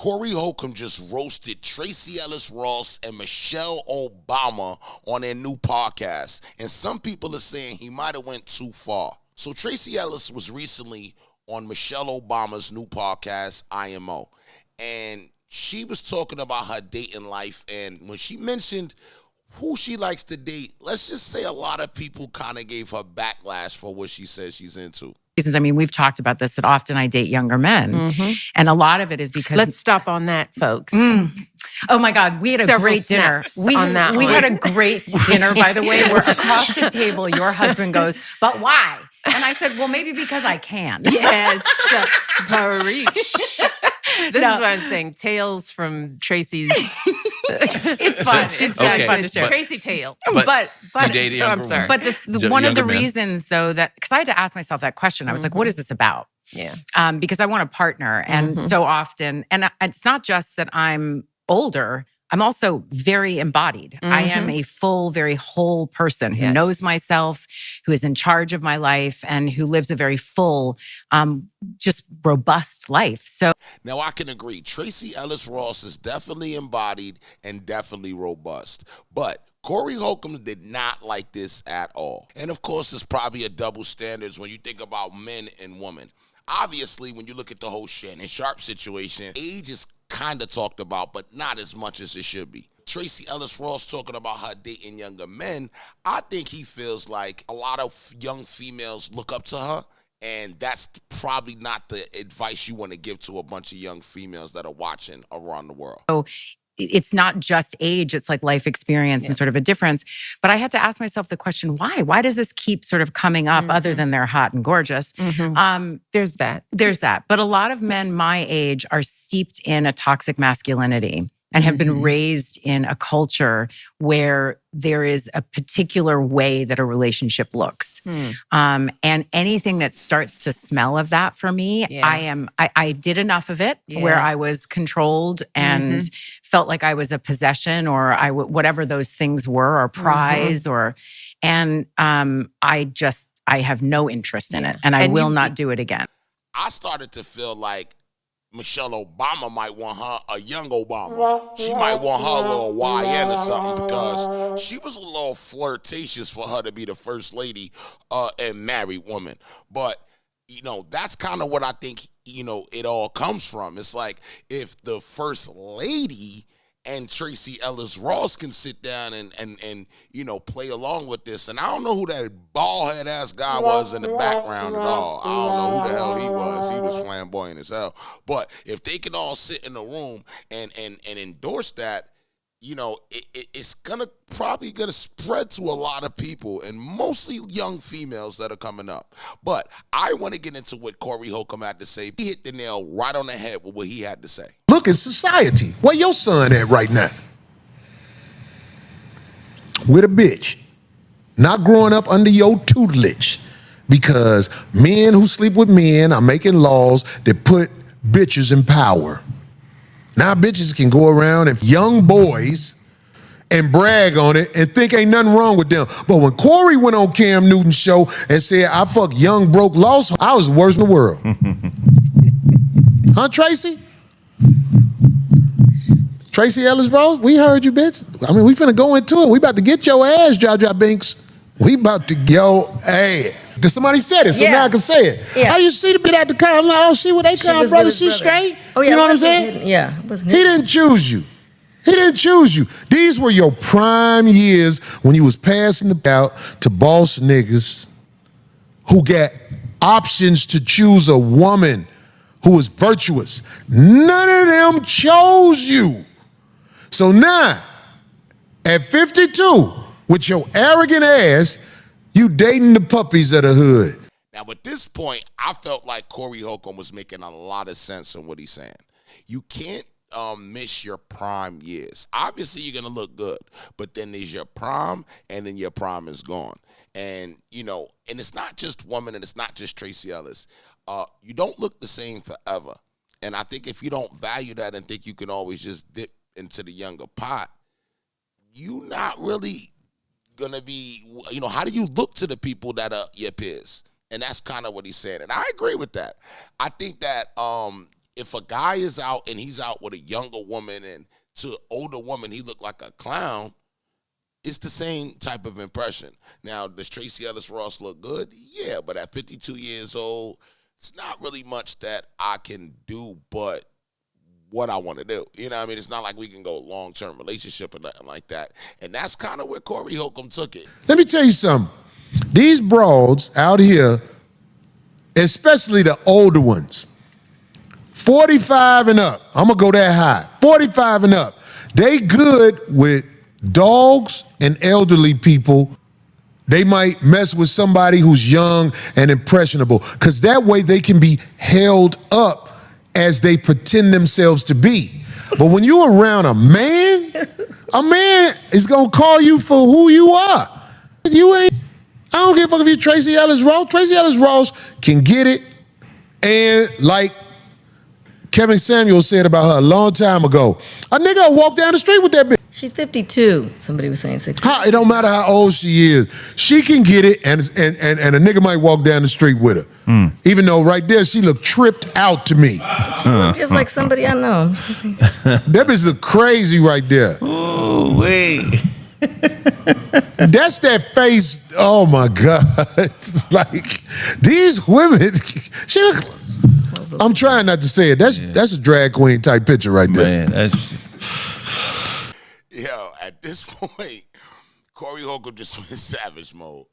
Corey Holcomb just roasted Tracee Ellis Ross and Michelle Obama on their new podcast. And some people are saying he might have went too far. So Tracee Ellis was recently on Michelle Obama's new podcast, IMO. And she was talking about her dating life. And when she mentioned who she likes to date, let's just say a lot of people kind of gave her backlash for what she says she's into. I mean, we've talked about this, that often I date younger men. Mm-hmm. And a lot of it is because... Let's stop on that, folks. Oh my God, we had a great dinner. We had a great dinner, by the way, where across the table, your husband goes, but why? And I said, well, maybe because I can. Yes, Parish. This is what I'm saying. Tales from Tracee's... It's fun. It's very fun to share. Tracee tale. But you date a younger I'm sorry. But one of the reasons, though, that because I had to ask myself that question, I was like, what is this about? Yeah. Because I want a partner. And so often, and it's not just that I'm older, I'm also very embodied. I am a full, very whole person who knows myself, who is in charge of my life, and who lives a very full, just robust life. So now I can agree. Tracee Ellis Ross is definitely embodied and definitely robust. But Corey Holcomb did not like this at all. And of course, there's probably a double standards when you think about men and women. Obviously, when you look at the whole Shannon Sharpe situation, age is kind of talked about, but not as much as it should be. Tracee Ellis Ross talking about her dating younger men. I think he feels like a lot of young females look up to her, and that's probably not the advice you want to give to a bunch of young females that are watching around the world. So it's not just age, it's like life experience and sort of a difference. But I had to ask myself the question, why? Why does this keep sort of coming up other than they're hot and gorgeous? There's that. But a lot of men my age are steeped in a toxic masculinity and have been raised in a culture where there is a particular way that a relationship looks. And anything that starts to smell of that for me, I did enough of it where I was controlled and felt like I was a possession or whatever those things were, or prize, and I have no interest in it, and I will not do it again. I started to feel like Michelle Obama might want her a young Obama. She might want her a little YN or something, because she was a little flirtatious for her to be the first lady and married woman. But, that's kind of what I think, it all comes from. It's like if the first lady and Tracee Ellis Ross can sit down and play along with this. And I don't know who that bald-head ass guy was in the background at all. I don't know who the hell he was. He was flamboyant as hell. But if they can all sit in the room and endorse that, it's probably gonna spread to a lot of people, and mostly young females that are coming up. But I want to get into what Corey Holcomb had to say. He hit the nail right on the head with what he had to say. Look at society. Where your son at right now? With a bitch. Not growing up under your tutelage. Because men who sleep with men are making laws that put bitches in power. Now bitches can go around and young boys and brag on it and think ain't nothing wrong with them. But when Corey went on Cam Newton's show and said, I fuck young, broke, lost, I was the worst in the world. Huh, Tracee? Tracee Ellis Ross, we heard you, bitch. I mean, we finna go into it. We about to get your ass, Jaja Binks. We about to go, hey. Somebody said it, so now I can say it. Yeah. How you see the bit at the car? I'm like, oh, she where they come, brother. She straight. Oh, yeah, you know what I'm saying? Yeah. He didn't choose you. He didn't choose you. These were your prime years when you was passing the out to boss niggas who got options to choose a woman who was virtuous. None of them chose you. So now, at 52, with your arrogant ass, you dating the puppies of the hood. Now, at this point, I felt like Corey Holcomb was making a lot of sense in what he's saying. You can't miss your prime years. Obviously, you're going to look good, but then there's your prime, and then your prime is gone. And, and it's not just women, and it's not just Tracee Ellis. You don't look the same forever. And I think if you don't value that and think you can always just dip into the younger pot, you're not really gonna be, how do you look to the people that are your peers? And that's kind of what he's saying. And I agree with that. I think that, if a guy is out and he's out with a younger woman and to an older woman he look like a clown, it's the same type of impression. Now, does Tracee Ellis Ross look good? Yeah, but at 52 years old, it's not really much that I can do but what I want to do. You know what I mean? It's not like we can go long-term relationship or nothing like that. And that's kind of where Corey Holcomb took it. Let me tell you something. These broads out here, especially the older ones, 45 and up, I'm going to go that high, 45 and up, they good with dogs and elderly people. They might mess with somebody who's young and impressionable because that way they can be held up as they pretend themselves to be. But when you're around a man is gonna call you for who you are. I don't give a fuck if you're Tracee Ellis Ross. Tracee Ellis Ross can get it. And like Kevin Samuel said about her a long time ago, a nigga will walk down the street with that bitch. She's 52. Somebody was saying 60. It don't matter how old she is. She can get it, and a nigga might walk down the street with her. Even though right there, she looked tripped out to me. She looked just like somebody I know. That bitch look crazy right there. Oh, wait. That's that face, oh my God. Like, these women, she look, I'm trying not to say it. That's a drag queen type picture right there. Man, that's... Yo, at this point, Corey Holcomb just went savage mode.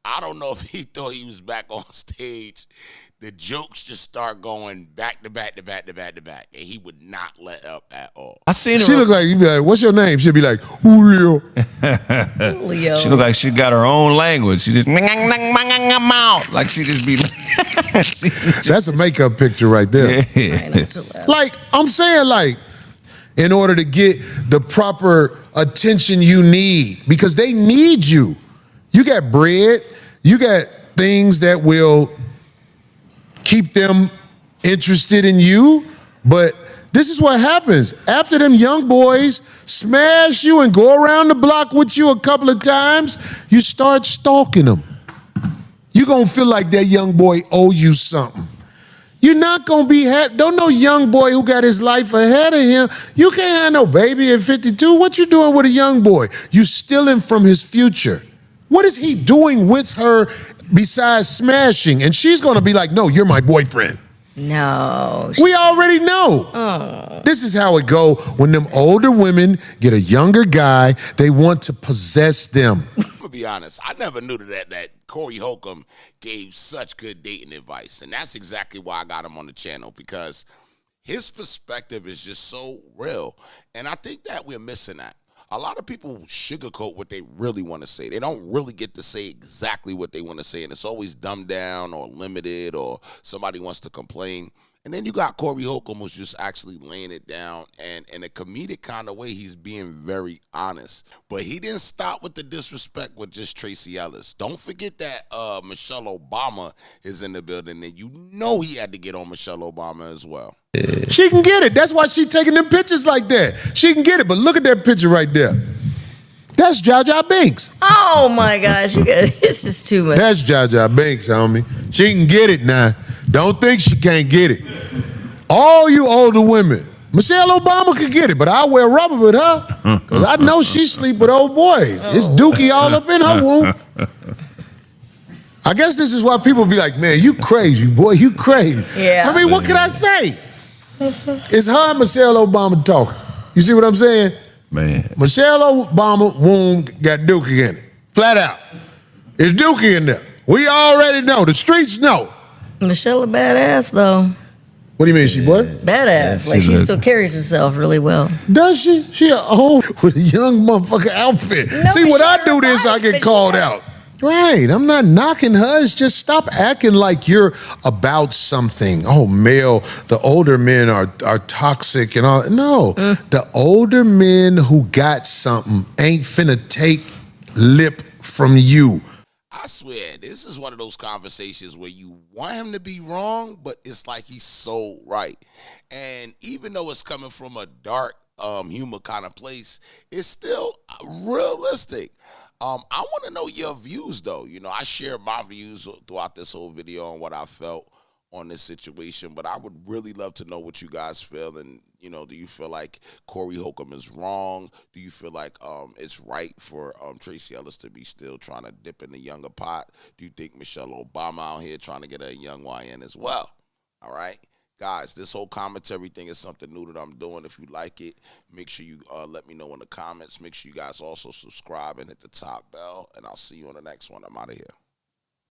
I don't know if he thought he was back on stage. The jokes just start going back to back to back to back to back, and he would not let up at all. I seen her. She look like, you'd be like, what's your name? She'd be like, Julio. Julio. She look like she got her own language. She just like she just be. That's a makeup picture right there. Yeah. Like, I'm saying, like, in order to get the proper attention you need, because they need you. You got bread, you got things that will keep them interested in you, but this is what happens. After them young boys smash you and go around the block with you a couple of times, you start stalking them. You're gonna feel like that young boy owe you something. You're not gonna be don't no young boy who got his life ahead of him. You can't have no baby at 52. What you doing with a young boy? You stealing from his future. What is he doing with her besides smashing? And she's gonna be like, no, you're my boyfriend. No. We already know. Oh. This is how it go when them older women get a younger guy, they want to possess them. I'm gonna be honest, I never knew that Corey Holcomb gave such good dating advice. And that's exactly why I got him on the channel, because his perspective is just so real. And I think that we're missing that. A lot of people sugarcoat what they really want to say. They don't really get to say exactly what they want to say, and it's always dumbed down or limited, or somebody wants to complain. And then you got Corey Holcomb, who's just actually laying it down, and in a comedic kind of way, he's being very honest. But he didn't stop with the disrespect with just Tracee Ellis. Don't forget that Michelle Obama is in the building, and you know he had to get on Michelle Obama as well. She can get it. That's why she taking them pictures like that. She can get it, but look at that picture right there. That's Jaja Binks. Oh my gosh, it's just too much. That's Jaja Binks, homie. She can get it now. Don't think she can't get it. All you older women, Michelle Obama could get it, but I wear rubber with her, because I know she sleep with old boys. It's dookie all up in her womb. I guess this is why people be like, man, you crazy, boy, you crazy. Yeah. I mean, what can I say? It's her and Michelle Obama talking. You see what I'm saying? Man. Michelle Obama womb got dookie in it. Flat out. It's dookie in there. We already know. The streets know. Michelle a badass though. What do you mean, she what? Badass. Yeah, like she she still carries herself really well. Does she? She a old with a young motherfucker outfit. No, See, when I she do this, I get but called she- out. Right, I'm not knocking her. It's just stop acting like you're about something. Oh, male, the older men are toxic and all. No, the older men who got something ain't finna take lip from you. I swear, this is one of those conversations where you want him to be wrong, but it's like he's so right. And even though it's coming from a dark humor kind of place, it's still realistic. I want to know your views, though. You know, I shared my views throughout this whole video on what I felt. on this situation, but I would really love to know what you guys feel. And do you feel like Corey Holcomb is wrong? Do you feel like it's right for Tracee Ellis to be still trying to dip in the younger pot? Do you think Michelle Obama out here trying to get a young YN as well? All right, guys, this whole commentary thing is something new that I'm doing. If you like it, make sure you let me know in the comments. Make sure you guys also subscribe and hit the top bell, and I'll see you on the next one. I'm out of here.